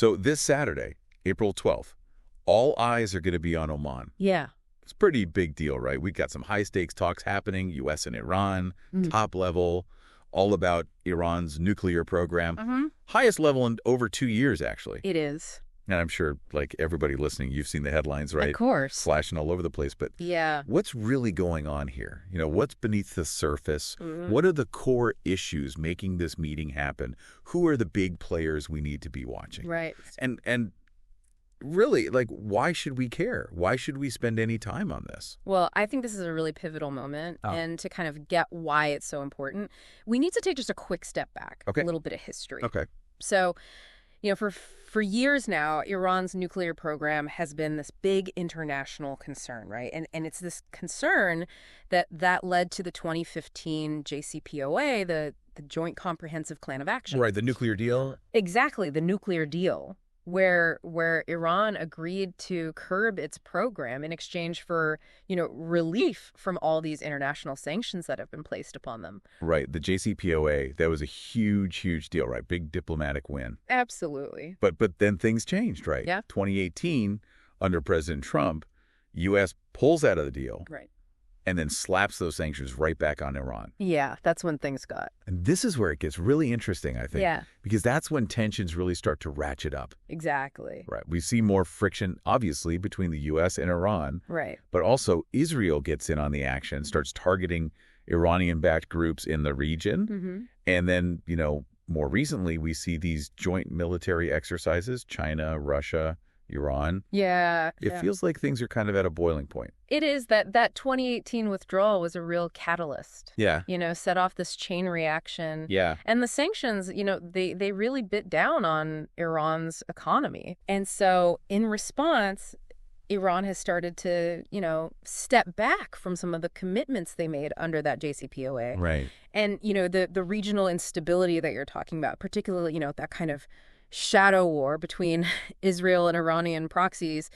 So this Saturday, April 12th, all eyes are going to be on Oman. Yeah. It's a pretty big deal, right? We've got some high-stakes talks happening, U.S. and Iran, top level, all about Iran's nuclear program. Highest level in over 2 years, actually. It is. And I'm sure, like everybody listening, you've seen the headlines, right? Of course. Flashing all over the place. But yeah, what's really going on here? What's beneath the surface? What are the core issues making this meeting happen? Who are the big players we need to be watching? right. And really, like, why should we care? Why should we spend any time on this? Well, I think this is a really pivotal moment. And to kind of get why it's so important, we need to take just a quick step back, a little bit of history. Okay. So, for years now, Iran's nuclear program has been this big international concern, right? And it's this concern that led to the 2015 JCPOA, the Joint Comprehensive Plan of Action. Right, the nuclear deal? Exactly, the nuclear deal, where Iran agreed to curb its program in exchange for, relief from all these international sanctions that have been placed upon them. Right. The JCPOA, that was a huge, huge deal, right? Big diplomatic win. Absolutely. But then things changed, right? Yeah. 2018, under President Trump, U.S. pulls out of the deal. Right. And then slaps those sanctions right back on Iran. Yeah, that's when things got. And this is where it gets really interesting, I think. Yeah. Because that's when tensions really start to ratchet up. Exactly. Right. We see more friction, obviously, between the U.S. and Iran. Right. But also Israel gets in on the action, starts targeting Iranian-backed groups in the region. And then, more recently, we see these joint military exercises, China, Russia, Iran. Yeah. It feels like things are kind of at a boiling point. It is that 2018 withdrawal was a real catalyst. Yeah. Set off this chain reaction. Yeah. And the sanctions, they really bit down on Iran's economy. And so in response, Iran has started to, step back from some of the commitments they made under that JCPOA. Right. And, the regional instability that you're talking about, particularly, that kind of shadow war between Israel and Iranian proxies,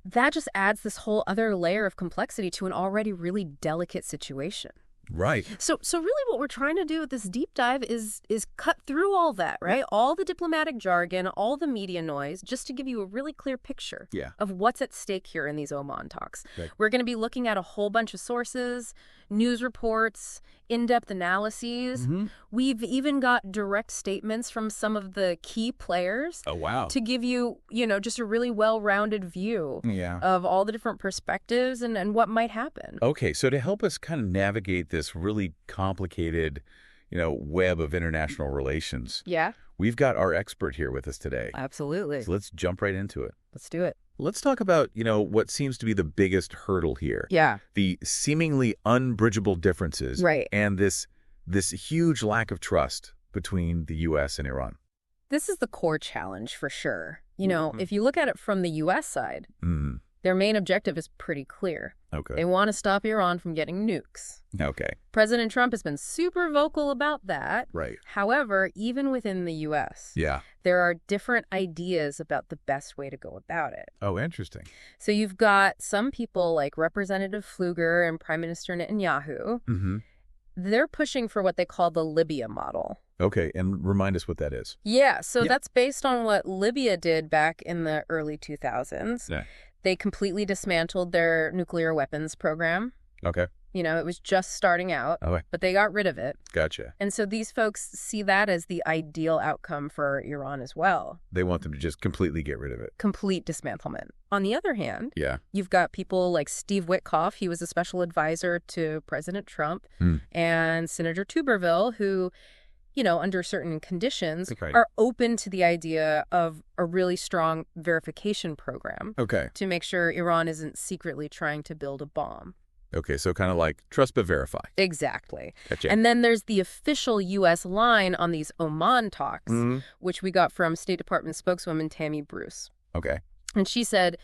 that just adds this whole other layer of complexity to an already really delicate situation. Right. So really what we're trying to do with this deep dive is cut through all that, right? All the diplomatic jargon, all the media noise, just to give you a really clear picture of what's at stake here in these Oman talks. Right. We're going to be looking at a whole bunch of sources, news reports, in-depth analyses. We've even got direct statements from some of the key players. Oh, wow. To give you, just a really well-rounded view of all the different perspectives and what might happen. Okay, so to help us kind of navigate this really complicated, web of international relations, we've got our expert here with us today. Absolutely. So let's jump right into it. Let's do it. Let's talk about, what seems to be the biggest hurdle here. Yeah. The seemingly unbridgeable differences. Right. And this huge lack of trust between the U.S. and Iran. This is the core challenge for sure. If you look at it from the U.S. side, their main objective is pretty clear. Okay. They want to stop Iran from getting nukes. Okay. President Trump has been super vocal about that. Right. However, even within the U.S., there are different ideas about the best way to go about it. Oh, interesting. So you've got some people like Representative Pfluger and Prime Minister Netanyahu. They're pushing for what they call the Libya model. Okay, and remind us what that is. Yeah, so that's based on what Libya did back in the early 2000s. Yeah. They completely dismantled their nuclear weapons program. Okay. It was just starting out, but they got rid of it. Gotcha. And so these folks see that as the ideal outcome for Iran as well. They want them to just completely get rid of it. Complete dismantlement. On the other hand, you've got people like Steve Witkoff. He was a special advisor to President Trump, and Senator Tuberville, who, under certain conditions, are open to the idea of a really strong verification program to make sure Iran isn't secretly trying to build a bomb. Okay, so kind of like trust but verify. Exactly. Gotcha. And then there's the official U.S. line on these Oman talks, which we got from State Department spokeswoman Tammy Bruce. Okay. And she said,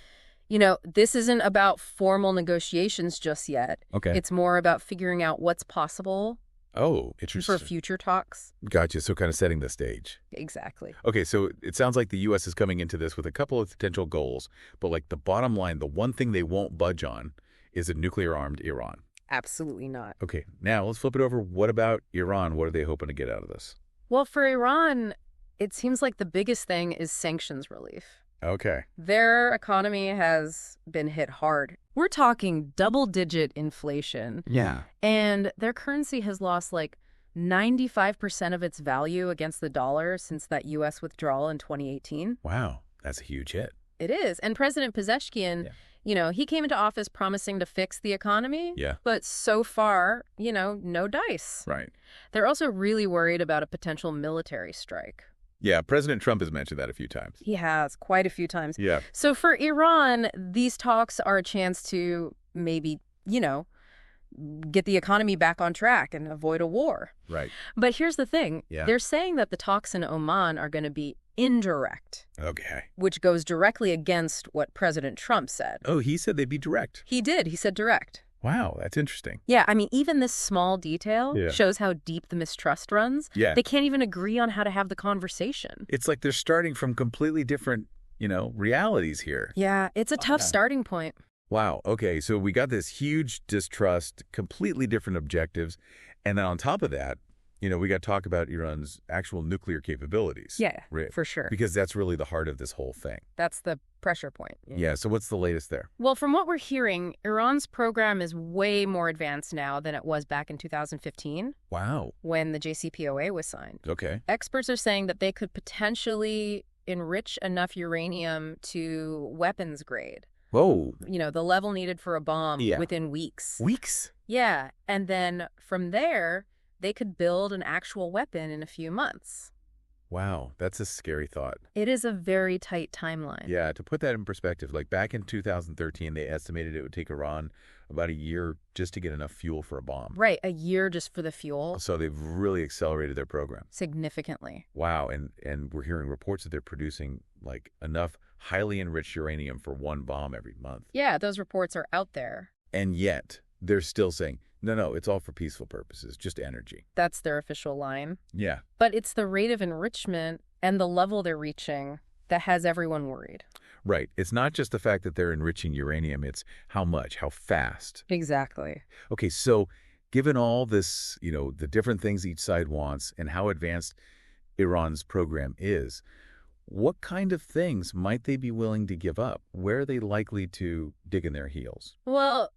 this isn't about formal negotiations just yet. Okay. It's more about figuring out what's possible. Oh, interesting. For future talks. Gotcha. So kind of setting the stage. Exactly. Okay, so it sounds like the U.S. is coming into this with a couple of potential goals, but like the bottom line, the one thing they won't budge on is a nuclear-armed Iran. Absolutely not. Okay, now let's flip it over. What about Iran? What are they hoping to get out of this? Well, for Iran, it seems like the biggest thing is sanctions relief. Okay. Their economy has been hit hard. We're talking double-digit inflation. Yeah. And their currency has lost like 95% of its value against the dollar since that U.S. withdrawal in 2018. Wow. That's a huge hit. It is. And President Pezeshkian, he came into office promising to fix the economy. Yeah. But so far, no dice. Right. They're also really worried about a potential military strike. Yeah, President Trump has mentioned that a few times. He has, quite a few times. Yeah. So for Iran, these talks are a chance to maybe, get the economy back on track and avoid a war. Right. But here's the thing. Yeah. They're saying that the talks in Oman are going to be indirect. Okay. Which goes directly against what President Trump said. Oh, he said they'd be direct. He did. He said direct. Wow, that's interesting. Yeah, I mean, even this small detail shows how deep the mistrust runs. Yeah. They can't even agree on how to have the conversation. It's like they're starting from completely different, realities here. Yeah, it's a tough starting point. Wow. Okay, so we got this huge distrust, completely different objectives. And then on top of that, we got to talk about Iran's actual nuclear capabilities. Yeah, for sure. Because that's really the heart of this whole thing. That's the pressure point. Yeah, so what's the latest there? Well, from what we're hearing, Iran's program is way more advanced now than it was back in 2015. Wow. When the JCPOA was signed. Okay. Experts are saying that they could potentially enrich enough uranium to weapons grade. Whoa. The level needed for a bomb within weeks. Weeks? Yeah. And then from there, they could build an actual weapon in a few months. Wow, that's a scary thought. It is a very tight timeline. Yeah, to put that in perspective, like back in 2013, they estimated it would take Iran about a year just to get enough fuel for a bomb. Right, a year just for the fuel. So they've really accelerated their program. Significantly. Wow, and we're hearing reports that they're producing like enough highly enriched uranium for one bomb every month. Yeah, those reports are out there. And yet, they're still saying, no, it's all for peaceful purposes, just energy. That's their official line. Yeah. But it's the rate of enrichment and the level they're reaching that has everyone worried. Right. It's not just the fact that they're enriching uranium, it's how much, how fast. Exactly. Okay, so given all this, the different things each side wants and how advanced Iran's program is, what kind of things might they be willing to give up? Where are they likely to dig in their heels? Well,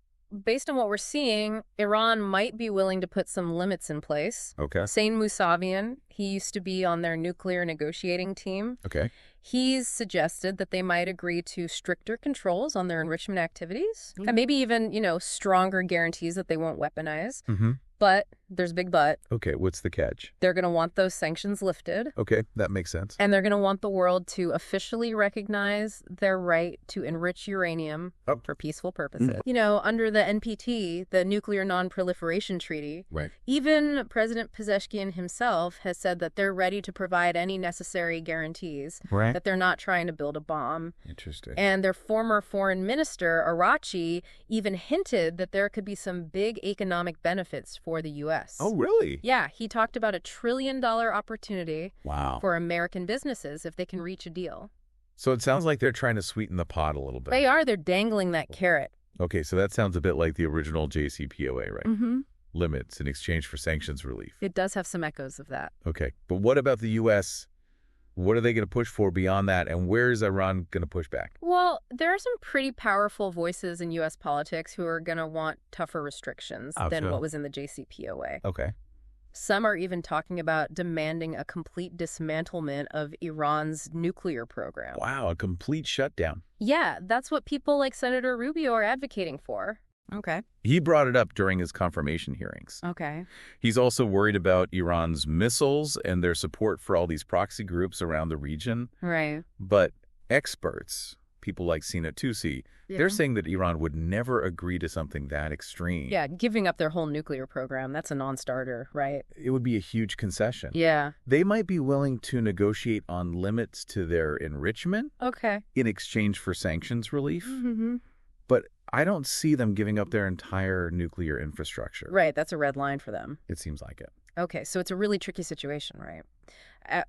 based on what we're seeing, Iran might be willing to put some limits in place. Okay. Sain Mousavian, he used to be on their nuclear negotiating team. Okay. He's suggested that they might agree to stricter controls on their enrichment activities. And maybe even, stronger guarantees that they won't weaponize. Mm-hmm. But there's a big but. Okay, what's the catch? They're going to want those sanctions lifted. Okay, that makes sense. And they're going to want the world to officially recognize their right to enrich uranium for peaceful purposes. Under the NPT, the Nuclear Non-Proliferation Treaty, right. Even President Pezeshkian himself has said that they're ready to provide any necessary guarantees that they're not trying to build a bomb. Interesting. And their former foreign minister, Arachi, even hinted that there could be some big economic benefits for the U.S. Oh, really? Yeah, he talked about $1 trillion opportunity for American businesses if they can reach a deal. So it sounds like they're trying to sweeten the pot a little bit. They are. They're dangling that carrot. Okay, so that sounds a bit like the original JCPOA, right? Mm-hmm. Limits in exchange for sanctions relief. It does have some echoes of that. Okay, but what about the U.S.? What are they going to push for beyond that, and where is Iran going to push back? Well, there are some pretty powerful voices in U.S. politics who are going to want tougher restrictions than what was in the JCPOA. Okay. Some are even talking about demanding a complete dismantlement of Iran's nuclear program. Wow, a complete shutdown. Yeah, that's what people like Senator Rubio are advocating for. Okay. He brought it up during his confirmation hearings. Okay. He's also worried about Iran's missiles and their support for all these proxy groups around the region. Right. But experts, people like Sina Tusi, they're saying that Iran would never agree to something that extreme. Yeah, giving up their whole nuclear program, that's a non-starter, right? It would be a huge concession. Yeah. They might be willing to negotiate on limits to their enrichment in exchange for sanctions relief. Mm-hmm. But I don't see them giving up their entire nuclear infrastructure. Right, that's a red line for them. It seems like it. Okay, so it's a really tricky situation, right?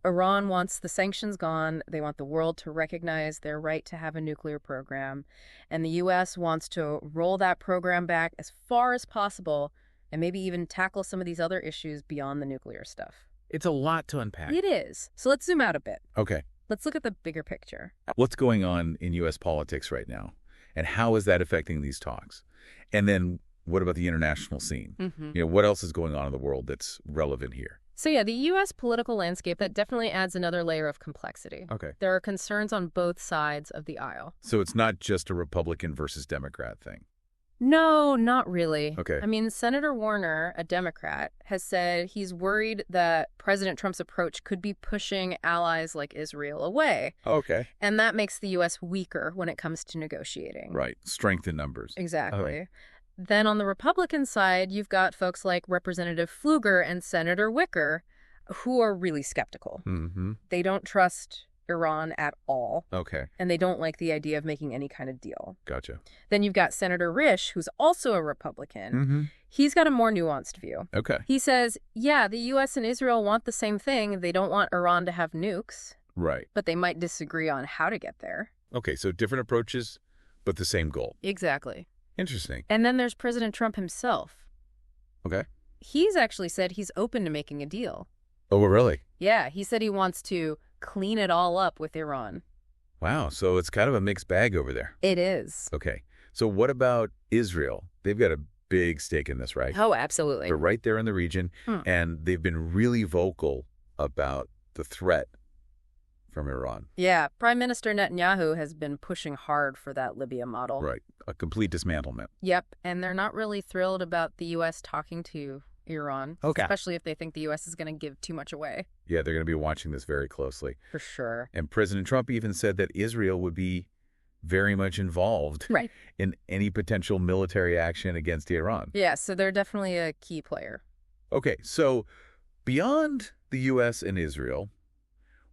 Iran wants the sanctions gone. They want the world to recognize their right to have a nuclear program. And the U.S. wants to roll that program back as far as possible and maybe even tackle some of these other issues beyond the nuclear stuff. It's a lot to unpack. It is. So let's zoom out a bit. Okay. Let's look at the bigger picture. What's going on in U.S. politics right now? And how is that affecting these talks? And then what about the international scene? What else is going on in the world that's relevant here? So yeah, the U.S. political landscape, that definitely adds another layer of complexity. Okay. There are concerns on both sides of the aisle. So it's not just a Republican versus Democrat thing? No, not really. Okay. I mean, Senator Warner, a Democrat, has said he's worried that President Trump's approach could be pushing allies like Israel away. Okay. And that makes the U.S. weaker when it comes to negotiating. Right. Strength in numbers. Exactly. Okay. Then on the Republican side, you've got folks like Representative Pfluger and Senator Wicker, who are really skeptical. They don't trust Iran at all. Okay. And they don't like the idea of making any kind of deal. Gotcha. Then you've got Senator Risch, who's also a Republican. He's got a more nuanced view. Okay. He says, yeah, the U.S. and Israel want the same thing. They don't want Iran to have nukes. Right. But they might disagree on how to get there. Okay, so different approaches, but the same goal. Exactly. Interesting. And then there's President Trump himself. Okay. He's actually said he's open to making a deal. Oh, really? Yeah, he said he wants to clean it all up with Iran. Wow, so it's kind of a mixed bag over there. It is. Okay. So what about Israel? They've got a big stake in this, right? Oh, absolutely. They're right there in the region, and they've been really vocal about the threat from Iran. Yeah, Prime Minister Netanyahu has been pushing hard for that Libya model. Right, a complete dismantlement. Yep, and they're not really thrilled about the U.S. talking to Iran, especially if they think the U.S. is going to give too much away. Yeah, they're going to be watching this very closely. For sure. And President Trump even said that Israel would be very much involved in any potential military action against Iran. Yeah, so they're definitely a key player. Okay, so beyond the U.S. and Israel,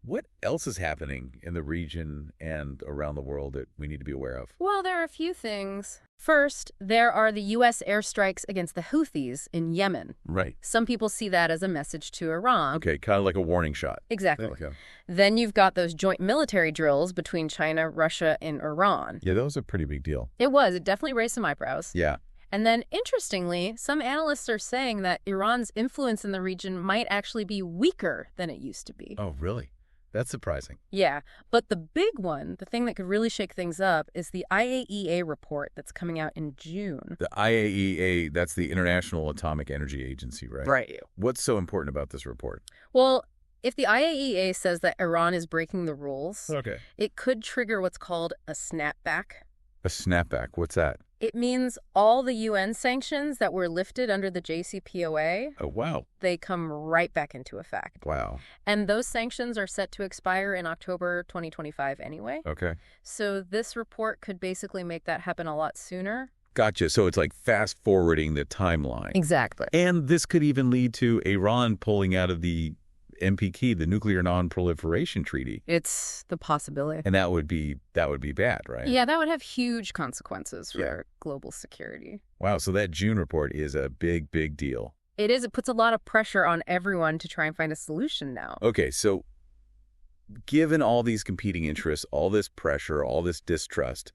what else is happening in the region and around the world that we need to be aware of? Well, there are a few things. First, there are the U.S. airstrikes against the Houthis in Yemen. Right. Some people see that as a message to Iran. Okay, kind of like a warning shot. Exactly. There we go. Then you've got those joint military drills between China, Russia, and Iran. Yeah, that was a pretty big deal. It was. It definitely raised some eyebrows. Yeah. And then, interestingly, some analysts are saying that Iran's influence in the region might actually be weaker than it used to be. Oh, really? That's surprising. Yeah, but the big one, the thing that could really shake things up, is the IAEA report that's coming out in June. The IAEA, that's the International Atomic Energy Agency, right? Right. What's so important about this report? Well, if the IAEA says that Iran is breaking the rules, it could trigger what's called a snapback. A snapback? What's that? It means all the UN sanctions that were lifted under the JCPOA, Oh, wow. they come right back into effect. Wow. And those sanctions are set to expire in October 2025 anyway. Okay. So this report could basically make that happen a lot sooner. Gotcha. So it's like fast forwarding the timeline. Exactly. And this could even lead to Iran pulling out of the NPT, the Nuclear Non-Proliferation Treaty. It's the possibility. And that would be bad, right? Yeah, that would have huge consequences for global security. Wow, so that June report is a big, big deal. It is. It puts a lot of pressure on everyone to try and find a solution now. Okay, so given all these competing interests, all this pressure, all this distrust,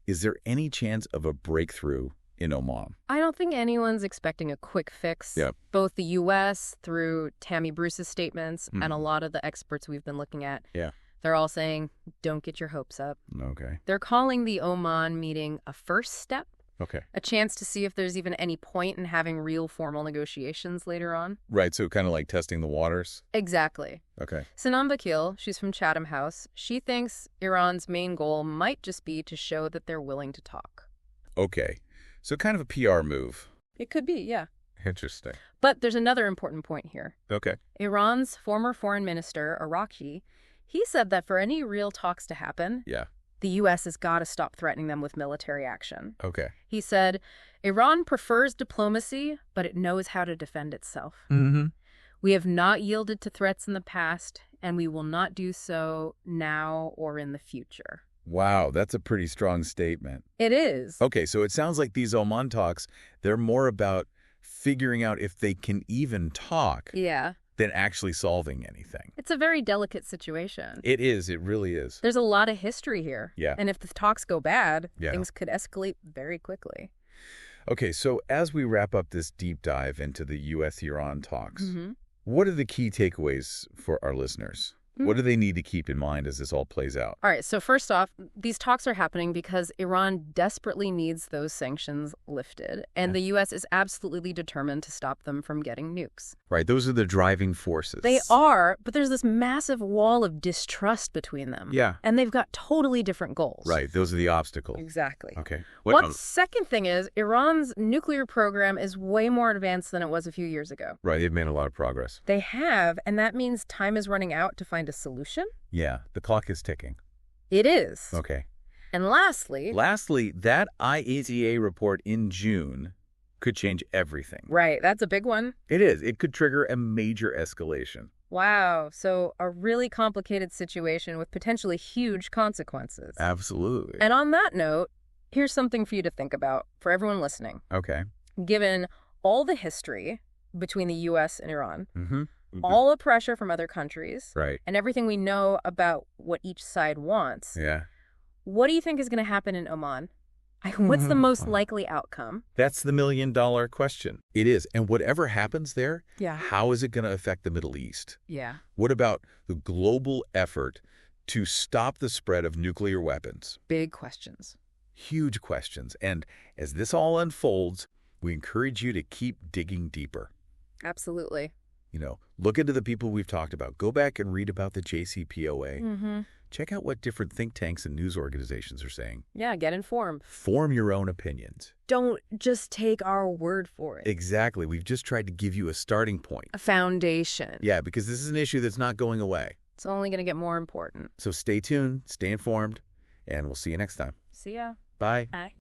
is there any chance of a breakthrough in Oman? I don't think anyone's expecting a quick fix. Yep. Both the U.S., through Tammy Bruce's statements, and a lot of the experts we've been looking at, they're all saying, don't get your hopes up. Okay. They're calling the Oman meeting a first step. Okay. A chance to see if there's even any point in having real formal negotiations later on. Right, so kind of like testing the waters? Exactly. Okay. Sanam Vakil, she's from Chatham House. She thinks Iran's main goal might just be to show that they're willing to talk. Okay. So kind of a PR move. It could be, yeah. Interesting. But there's another important point here. Okay. Iran's former foreign minister, Iraqi, he said that for any real talks to happen, the U.S. has got to stop threatening them with military action. Okay. He said, Iran prefers diplomacy, but it knows how to defend itself. We have not yielded to threats in the past, and we will not do so now or in the future. Wow, that's a pretty strong statement. It is. Okay, so it sounds like these Oman talks, they're more about figuring out if they can even talk than actually solving anything. It's a very delicate situation. It is. It really is. There's a lot of history here. Yeah. And if the talks go bad, things could escalate very quickly. Okay, so as we wrap up this deep dive into the U.S.-Iran talks, What are the key takeaways for our listeners? What do they need to keep in mind as this all plays out? All right, so first off, these talks are happening because Iran desperately needs those sanctions lifted, and the U.S. is absolutely determined to stop them from getting nukes. Right, those are the driving forces. They are, but there's this massive wall of distrust between them. Yeah. And they've got totally different goals. Right, those are the obstacles. Exactly. Okay. Well, second thing is, Iran's nuclear program is way more advanced than it was a few years ago. Right, they've made a lot of progress. They have, and that means time is running out to find a solution? Yeah, the clock is ticking. It is. Okay. And lastly, that IAEA report in June could change everything. Right, that's a big one. It is. It could trigger a major escalation. Wow, so a really complicated situation with potentially huge consequences. Absolutely. And on that note, here's something for you to think about for everyone listening. Okay. Given all the history between the U.S. and Iran, all the pressure from other countries, right, and everything we know about what each side wants, what do you think is going to happen in Oman? What's the most likely outcome? That's the million-dollar question. It is. And whatever happens there, how is it going to affect the Middle East? Yeah. What about the global effort to stop the spread of nuclear weapons? Big questions. Huge questions. And as this all unfolds, we encourage you to keep digging deeper. Absolutely. Look into the people we've talked about. Go back and read about the JCPOA. Check out what different think tanks and news organizations are saying. Yeah, get informed. Form your own opinions. Don't just take our word for it. Exactly. We've just tried to give you a starting point. A foundation. Yeah, because this is an issue that's not going away. It's only going to get more important. So stay tuned, stay informed, and we'll see you next time. See ya. Bye. Bye.